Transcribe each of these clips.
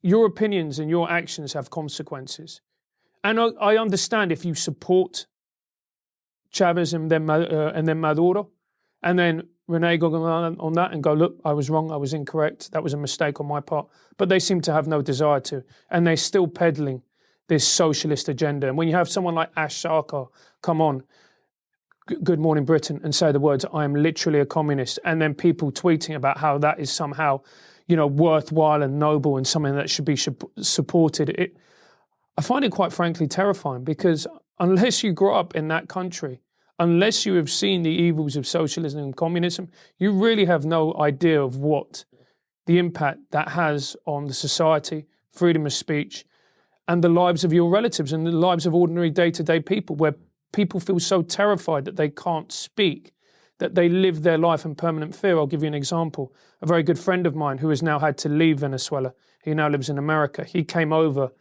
your opinions and your actions have consequences. And I understand if you support Chavez and then Maduro, and then Renee go on that and go, look, I was wrong, I was incorrect, that was a mistake on my part. But they seem to have no desire to. And they're still peddling this socialist agenda. And when you have someone like Ash Sarkar come on, Good Morning Britain, and say the words, I am literally a communist, and then people tweeting about how that is somehow, you know, worthwhile and noble and something that should be supported. I find it quite frankly terrifying, because unless you grow up in that country, unless you have seen the evils of socialism and communism, you really have no idea of what the impact that has on the society, freedom of speech, and the lives of your relatives and the lives of ordinary day-to-day people, where people feel so terrified that they can't speak, that they live their life in permanent fear. I'll give you an example. A very good friend of mine who has now had to leave Venezuela, he now lives in America. He came over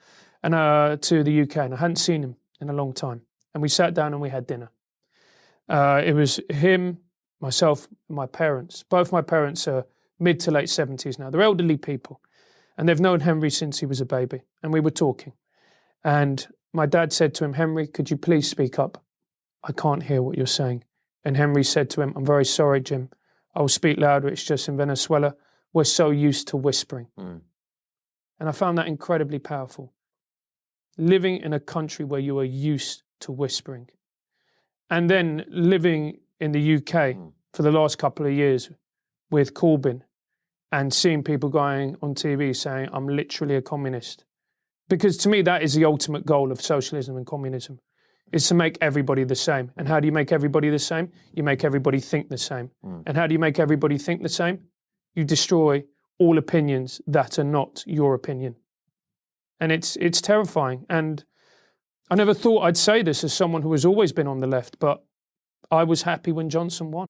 to the UK, and I hadn't seen him in a long time. And we sat down and we had dinner. It was him, myself, my parents. Both my parents are mid to late 70s now. They're elderly people. And they've known Henry since he was a baby. And we were talking. And my dad said to him, Henry, could you please speak up? I can't hear what you're saying. And Henry said to him, I'm very sorry, Jim. I will speak louder. It's just in Venezuela, we're so used to whispering. And I found that incredibly powerful. Living in a country where you are used to whispering. And then living in the UK for the last couple of years with Corbyn, and seeing people going on TV saying, I'm literally a communist. Because to me, that is the ultimate goal of socialism and communism, is to make everybody the same. And how do you make everybody the same? You make everybody think the same. And how do you make everybody think the same? You destroy all opinions that are not your opinion. And it's terrifying. And I never thought I'd say this as someone who has always been on the left, but I was happy when Johnson won.